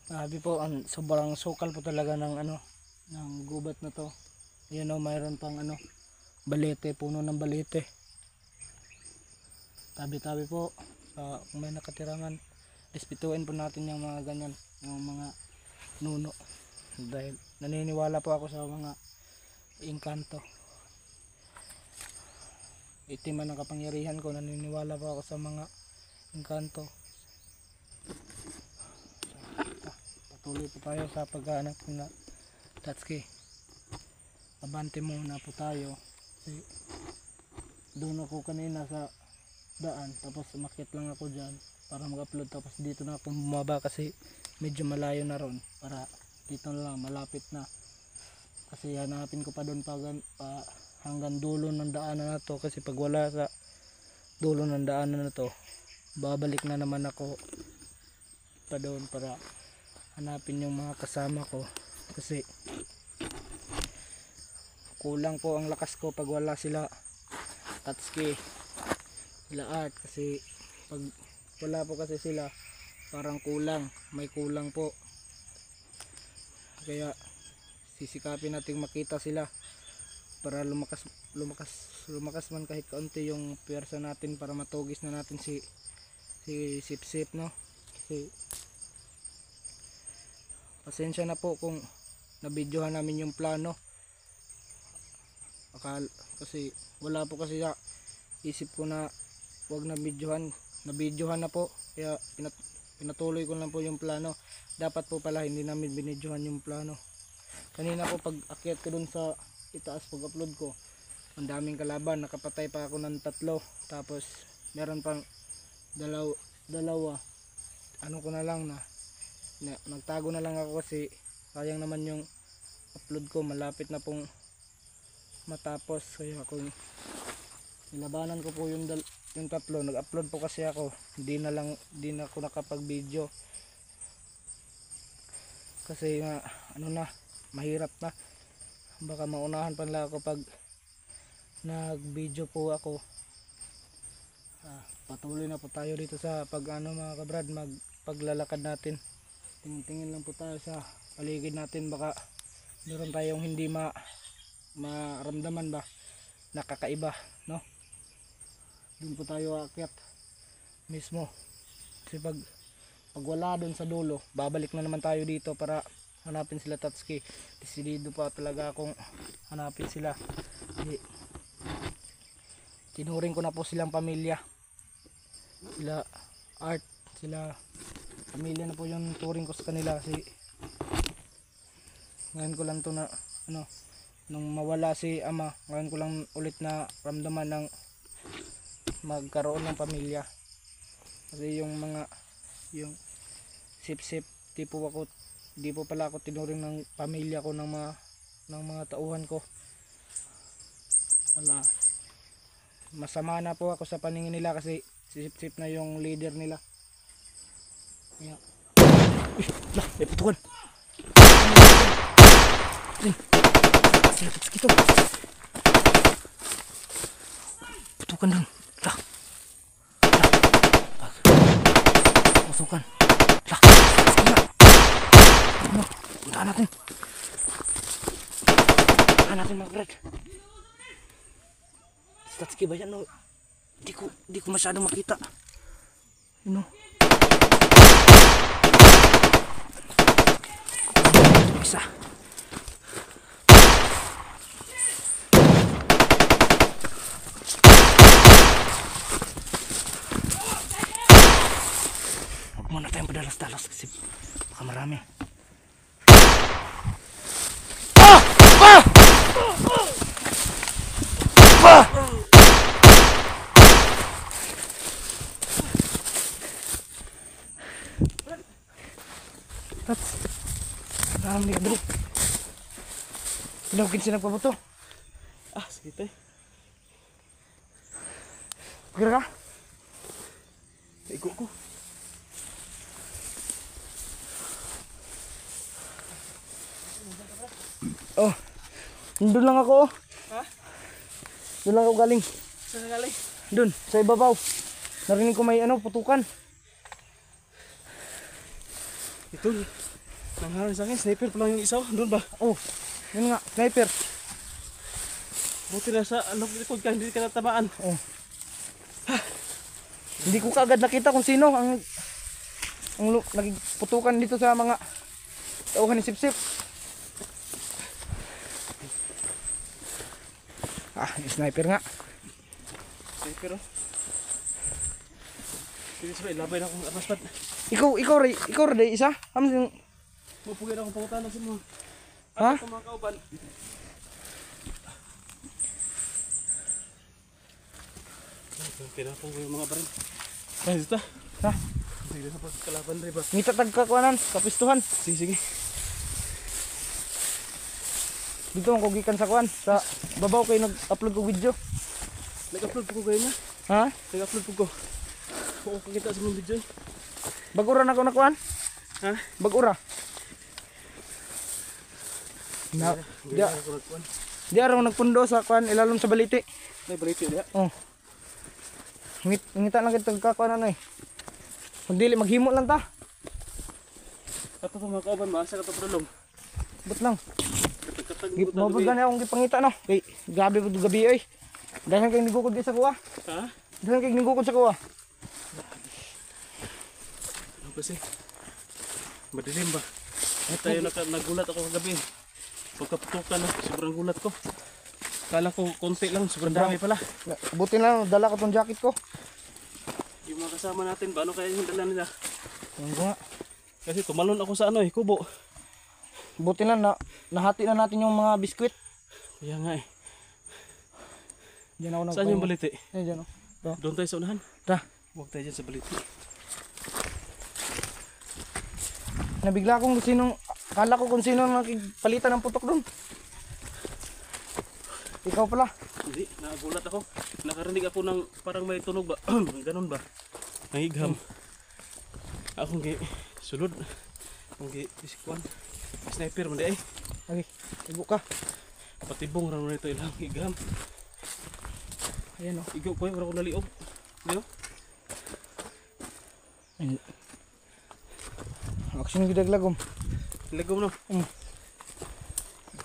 Sabi po, sobrang sukal po talaga ng ng gubat na to. Ayan o, mayroon pang balete, puno ng balete. Tabi-tabi po, kung may nakatirangan, respetuin po natin yung mga ganyan, yung mga nuno. Dahil naniniwala po ako sa mga engkanto. Itim man ang kapangyarihan ko, naniniwala po ako sa mga engkanto. Patuloy po tayo sa paghahanap ng Tatsuki. Abante muna po tayo kasi doon ako kanina sa daan, tapos umakyat lang ako dyan para mag-upload, tapos dito na ako bumaba kasi medyo malayo na ron, para dito na lang malapit na, kasi hanapin ko pa doon hanggang dulo ng daanan na to, kasi pag wala sa dulo ng daanan na to, babalik na naman ako pa doon para hanapin yung mga kasama ko, kasi kulang po ang lakas ko pag wala sila Tatsuki, sila Art, kasi pag wala po kasi sila parang may kulang po, kaya sisikapin natin makita sila para lumakas man kahit kaunti yung pwersa natin para matugis na natin si Sip-Sip, no? Kasi pasensya na po kung nabidyohan namin yung plano, kasi wala po kasi sa isip ko na wag na bidyohan, nabidyohan na po, kaya pinatuloy ko lang po yung plano. Dapat po pala hindi namin binidyohan yung plano. Kanina po pag akyat ko dun sa itaas, pag upload ko, ang daming kalaban, nakapatay pa ako ng 3, tapos meron pang dalawa, ko na lang nagtago na lang ako kasi sayang naman yung upload ko, malapit na pong matapos, kaya kung nilabanan ko po yung 3, nag-upload po kasi ako, hindi na ako nakapag-video kasi mahirap na, baka maunahan pa nila ako pag nag-video po ako. Patuloy na po tayo dito sa mga kabrad, paglalakad natin. Tingin lang po tayo sa paligid natin, baka meron tayong hindi maramdaman ba, nakakaiba, no? Doon po tayo aakyat mismo, kasi pag wala doon sa dulo, babalik na naman tayo dito para hanapin sila Tatsuki. Desidido pa talaga akong hanapin sila, tinuring ko na po silang pamilya, sila Art, sila pamilya na po yung turing ko sa kanila, kasi ngayon ko lang to na nung mawala si ama, ngayon ko lang ulit na ramdaman ng magkaroon ng pamilya, kasi yung Sip-Sip, di po pala ako tinuring ng pamilya ko, ng mga tauhan ko. Wala, masama na po ako sa paningin nila kasi si Sip-Sip na yung leader nila. Kaya may putukan. Sip-Sip ito. Putukan dun. Putukan. Puntahan natin mga brad. Tatsuki ba yan? Di ko masyadong makita. Isa. Huwag muna tayong padalas-dalas kasi baka marami. Marami ka dali. Hinawagin silang pabuto. Sige tayo. Pagkira ka? Iko ko. Doon lang ako. Ha? Doon lang ako galing. Saan galing? Doon, sa ibabaw. Narinig ko may putukan. Ito, nangharan sa akin. Sniper pa lang yung isa. Doon ba? Oh, yun nga, sniper. Buti na sa likod ka, hindi ka natamaan. Oh. Hindi ko kaagad nakita kung sino ang nagputukan dito sa mga tauhan ni Sipsip. Sniper nga. Sniper oh. Sige sabay, labay na akong araspat. Ikaw rin isa? Yung... Mupugay na akong pangutan sa mga. Ha? Ako mga kauban. Tinapong ko yung mga baril. Ay, dito. Ha? Sige sa pagkalaban rin ba? Ngita tagkakuanan, kapistuhan. Sige. Dito ang kugikan sa kuan. Sa babaw kayo nag-upload ko video. Nag-upload po ko ngayon na. Ha? Nag-upload po ko. Oo, kakita sa mga video. Bagura na ako na kuan? Ha? Bagura. Di araw nagpundo sa kuan ilalom sa baliti. Nay baliti dia. Oh. Ngita lang kita kakuan ano eh. Magdili maghimo lang ta. Ato mga kauban, maasa ka to prolong. But lang. Mabud gani akong gipangita no. Kay gabi pud gabi oy. Dahan kay nigukod sa kuha. Ha? Dahan kay nigukod sa kuha. Ano kasi? Madilim ba? Ay tayo nagulat ako kagabi. Pagkaputukan no, sobrang gulat ko. Kala ko konti lang, sobrang dami pala. Buti na dala ko tong jacket ko. Yung mga kasama natin, paano kaya yung dala nila? Yung nga. Kasi tumalon ako sa kubo. Buti na nahati na natin yung mga biskwit. Kaya nga eh. Diyan ako Saan yung baliti? Eh, diyan oh. Doon tayo sa unahan. Ta. Huwag tayo dyan sa baliti. Nabigla kung kala ko kung sino nakipalitan ng putok doon. Ikaw pala. Hindi, nagulat ako. Nakarinig ako ng parang may tunog ba? Ganon ba? Nangigham. Akong sulod. Akong isikwan. Sniper man di ay. Okay, igo ka. Patibong rin ito ilang igham. Ayan o. Igaw ko yung ko naliog. Diyo? Action gidag lagom. Lagom no?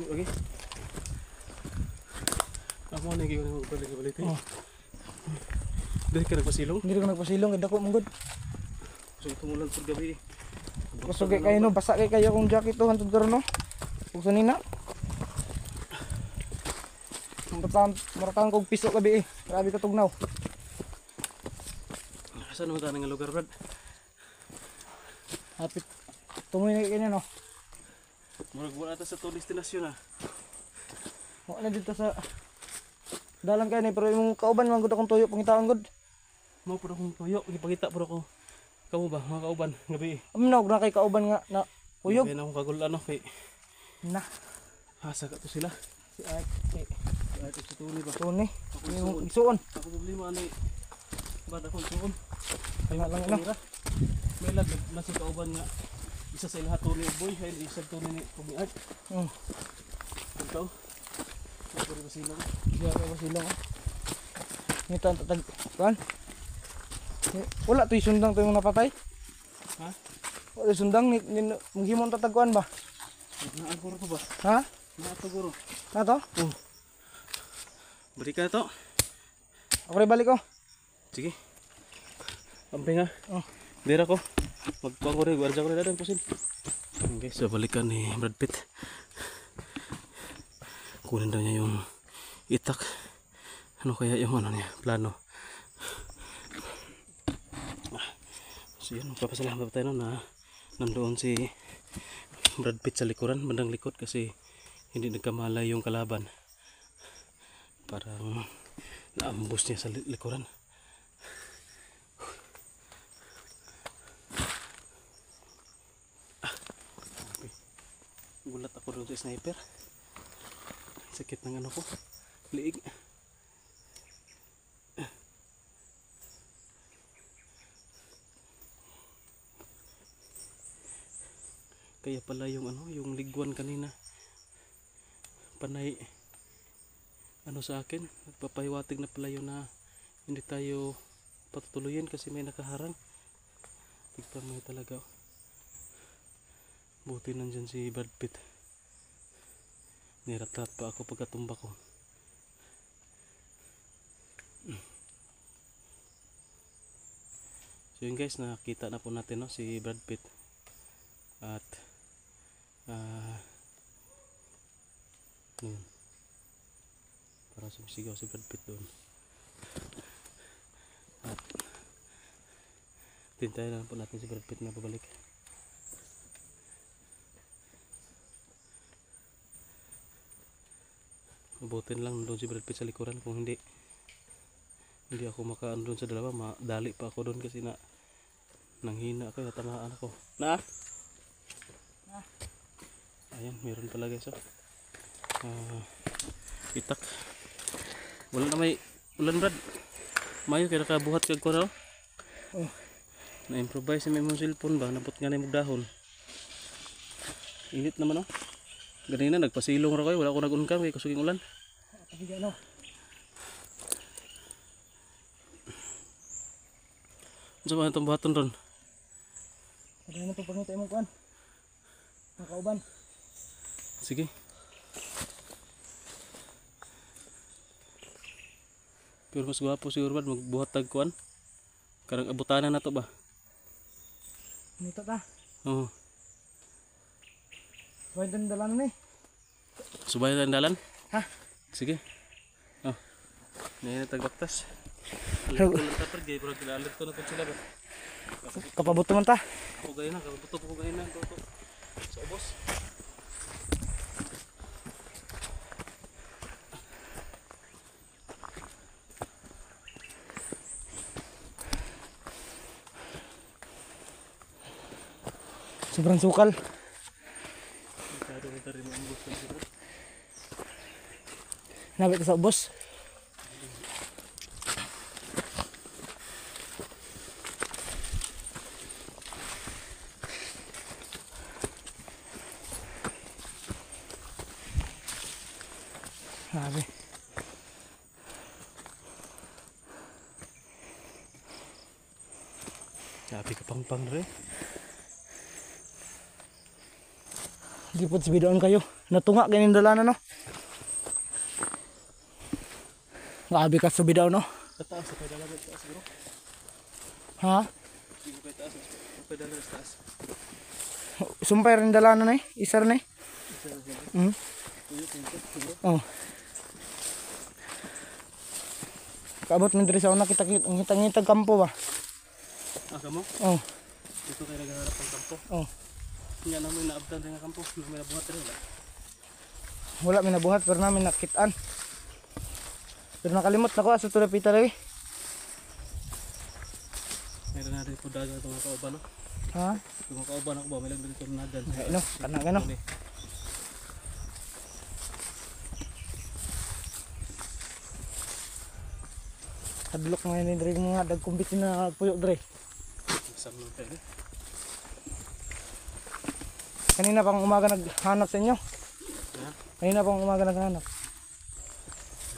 Okay. Ako na gigaw ng balik eh. Dili ka nagpasilong? Hindi ko nagpasilong, dako mong good. So tumulan pud gabi. Kusog kayo no, basa kayo kung jacket to hantod karon no. Ug sanina. Maratan kog piso gabi eh. Grabe ka tugnaw. Saan naman tayo nga lugar, Brad? Hapit. Tumoy na kanya no. Murag wala ta sa to destinasyon ah. Wala dito sa dalan kay ni pero yung kauban man gud akong tuyo pangitaon gud. Mao pud akong tuyo, gipakita pud ako. Kamo ba mga kauban gabi? Amnog na kay kauban nga na uyog. Kaya na akong kagulan no kay Na. hasa ka to sila. Si Art. Kahit sa tuli ba? Tuni. Yung isuon. Ako problema anay bad akong suon. Ay lang na. May lag na si kauban nga isa sa ilaha tuli boy, ay isa tuli ni Kubi Art. Ikaw. Ako rin sila. Diya ko sila ko. Ngita tatag kan. Wala to sundang to yung napatay. Ha? Wala sundang ni maghimon tatagkuan ba? Naaguro ko ba? Ha? Naaguro. Na to? Balik ka to. Ako rin balik ko. Sige. Amping nga. Dira ko. Magkuha ko rin. Guardia ko rin dadang pusin. Okay, so balikan ni Brad Pitt. Kunin daw niya yung itak. Ano kaya yung ano niya? Plano. So yun. Magpapasalamat tayo na nandoon si Brad Pitt sa likuran. Bandang likod kasi hindi nagkamalay yung kalaban. Parang naambus niya sa likuran. Gulat ako doon sa sniper. Sakit ng ano ko. Liig. Kaya pala yung yung liguan kanina. Panay sa akin, nagpapahiwatig na pala yun na hindi tayo patutuloyin kasi may nakaharang. Tignan mo talaga. Buti nandyan si Brad Pitt. Niratrat pa ako pagkatumba ko. So yun guys, nakita na po natin, no, si Brad Pitt. At yun. Para sumisigaw si Brad Pitt doon. At tintayin na po natin si Brad Pitt na pabalik. Mabutin lang doon si Brad Pitt sa likuran. Kung hindi ako makaan doon sa dalawa, madali pa ako doon kasi nanghina ako, natamaan ako. Ayan, meron pala guys. Itak. Wala na may ulan, Brad. Mayo kaya nakabuhat kag ko na. Na-improvise sa mong cellphone ba, napot nga na yung dahon. Init naman, oh. Ganina nagpasilong ra ko, wala ko nag-unkam kay kusuging ulan. Ano? Unsa ba itong buhaton ron? Kaya na ito pangitay mo kuan. Nakauban. Sige. Pero mas gwapo siguro ba magbuhat tag kuan? Karang abutanan na to ba? Nito ta. Oo. Pwede na dalan ni. Subay na ang dalan? Ha? Sige. Oh. Ngayon na tagbaktas. Alam ko lang tapos gay, pero kinalit ko na kung sila ba? Kapabuto man ta. Ako gaya na, kapabuto ko gaya na. Toto. Sa ubos. Sobrang sukal. Masyado na tayo rin ang ubos ng sila. Nabit sa ubos. Grabe. Sabi ka pang rin. Hindi po sa bidoon kayo. Natunga ganyan dalanan no. Grabe ka sa bidoon no. Sa taas, sa pedala sa taas bro. Ha? Hindi ko taas, sa pedala sa taas. Sumpay rin dalanan eh. Isar na eh. Oh. Kaabot mo diri sa una kita ngitang kampo ba? Kamu? Oh. Dito kayo naghaharap ng kampo. Oh. Nga namin naabdan rin ang kampo. May nabuhat rin wala. Wala may nabuhat pero namin nakitaan. Pero nakalimot na ko sa tulapita lagi. Meron na rin po dagan itong mga kauban, no? Ha? Itong mga kauban ako ba? May lang dito na nagan. Ay no, kanang gano. Hadlok ngayon ni Dre mga dagkumbit na puyo Dre. Isang lang tayo. Kanina pang umaga naghanap sa inyo. Ha? Kanina pang umaga naghanap.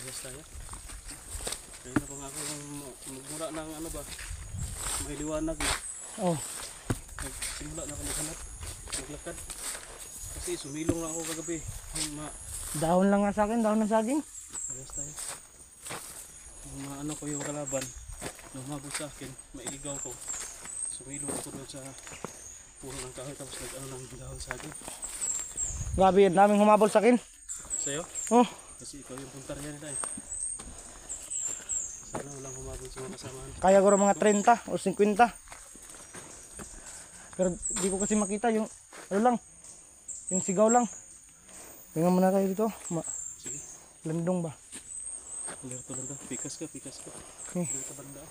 Ayos tayo. Kaya na pa nga ako magmura ng ano ba? May liwanag na. Oh. Nagsimula na ako maghanap. Naglakad. Kasi sumilong na ako kagabi. Dahon lang nga sa akin, dahon ng saging. Ayos tayo. Yung mga ano ko yung kalaban. Lumabot sa akin. Mailigaw ko. Sumilong ako doon sa puno ng kahoy. Tapos nag-ano ng dahon sa akin. Grabe yun, daming humabol sa akin. Sa'yo? Oh. Kasi ikaw yung puntar niya nila eh. Sana walang humabol sa mga kasamahan. Kaya ko rin mga 30 o 50. Pero di ko kasi makita yung ano lang. Yung sigaw lang. Tingnan muna tayo dito. Sige. Landong ba? Alerto lang ka. Pikas ka, pikas ka. Okay. Hindi ka banda.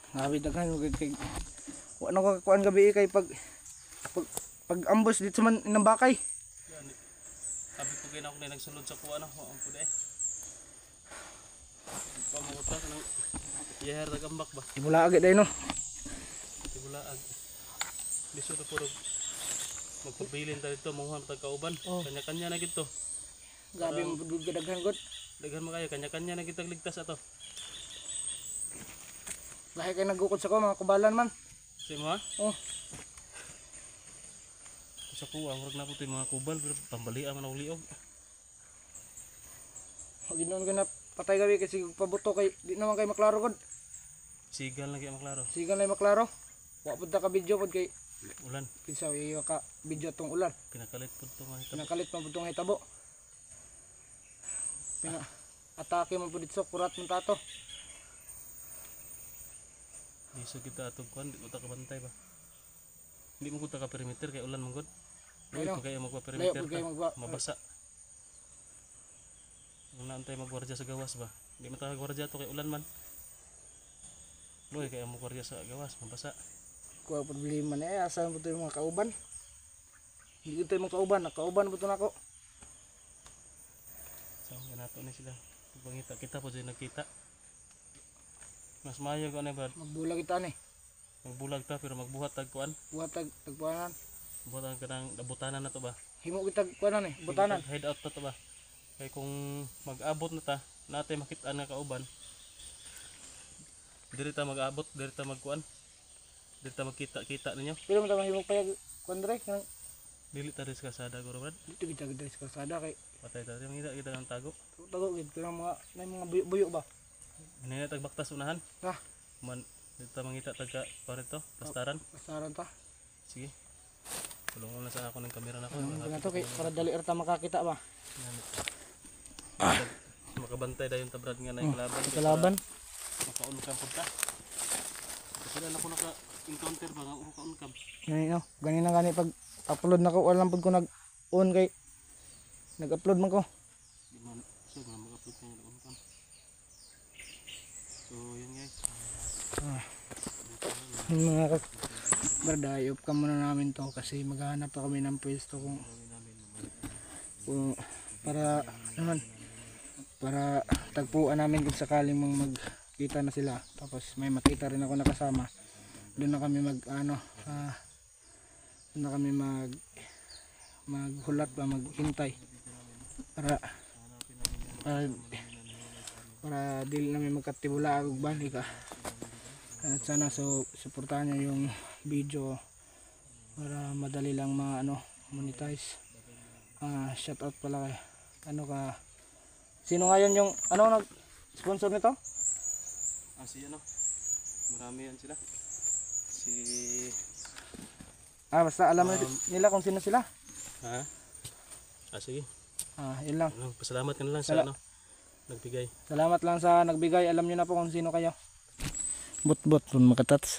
Grabe daghan kay wala ko kuan gabi kay pag ambos dito man ng bakay. Yan. Sabi ko kayo na ako na nagsunod sa kuha na. Ang pude eh. Pamungot ka ng yahar na gambak ba? Simula agad ay no. Tibulaag. Liso na puro magpabilin tayo dito. Mga tagkauban. Oh. Kanya-kanya na gito. Grabe mo budud kadaghan god. Daghan mo kayo, kanya-kanya na kitang ligtas ato. Lahi kay nagukod sa ko mga kubalan man. Sa mo ha? Oh, Sa kuwa, murag na po ito yung mga kubal, pero pambalian man ang liog. ginoon ko na patay gabi kasi pabuto kay di naman kay maklaro god. Sigal lagi ang maklaro. Sige na maklaro. Wa pud ta ka video pod kay Ulan, kinsa iyo ka video tong ulan. pinakalit po ito mga hitabo. Pinakalit man pud tong hitabo. Pina atake man pud dito kurat man tato. Di so kita atog kuhan, di mo ta kabantay ba? Hindi mo ko ta ka perimeter kay ulan mong god. Layo Ano? ko kayo Layo magpa-perimeter pud kay ta, magwa. mabasa. Una antay magwardya sa gawas ba? Di mo ta gwardiya to kay ulan man. Loy kay mo gwardiya sa gawas, mabasa. Kuha problema na eh, asan po ito yung mga kauban. Hindi ito yung mga kauban, nakauban po ito na ako. So, ganato ni sila. Pagpangita kita po dyan nagkita. Mas mayo ko na ba? Magbulag kita ni. Magbulag ta pero magbuhat tagkuan. Buhat tagpuanan. Buhat ang kanang nabutanan na to ba? Himo kita kuanan eh, butanan. Hide out na to ba? Kaya kung mag-abot na ta, natin makita nga kauban. Diri ta mag-abot, diri ta magkuan. Diri ta magkita-kita ninyo. Pero mo tama himo payag kuandre, kanang Dili ta rin sa kasada ko Brad. dito kita gidres sa kalsada kay Patay ta rin kita ng tago. tago gid kanang mga buyo ba. Hinay na tagbaktas unahan. Ha, Man, dito ta mangita tagka parito, pastaran. pasaran ta. Sige. Tulungan na sa ako ng kamera na ko. Ano na to kay para dali ra ta makakita ba. Makabantay dayon ta Brad nga na yung kalaban. Kalaban. Maka-unkam po ta. Kasi na ako naka-encounter ba nga maka-unkam. Gani na gani pag upload na ko wala pud ko nag-on kay nag-upload man ko. Di man, so nga mag-upload kayo ng unkam. So yun guys. Mga bardayop ka muna namin to kasi maghanap pa kami ng pwesto kung para naman para tagpuan namin kung sakaling magkita na sila tapos may makita rin ako nakasama doon na kami doon na kami maghulat ba maghintay para para dili namin magkatibula og balik at sana suportahan nyo yung video para madali lang monetize. Shout out pala kay sino ngayon yung nag sponsor nito? Si ano, marami yan sila. Si... Basta alam nila kung sino sila. Ha? Sige. Yun lang. Pasalamat ka na lang sa nagbigay. Salamat lang sa nagbigay. Alam nyo na po kung sino kayo. Bot-bot pun makatats.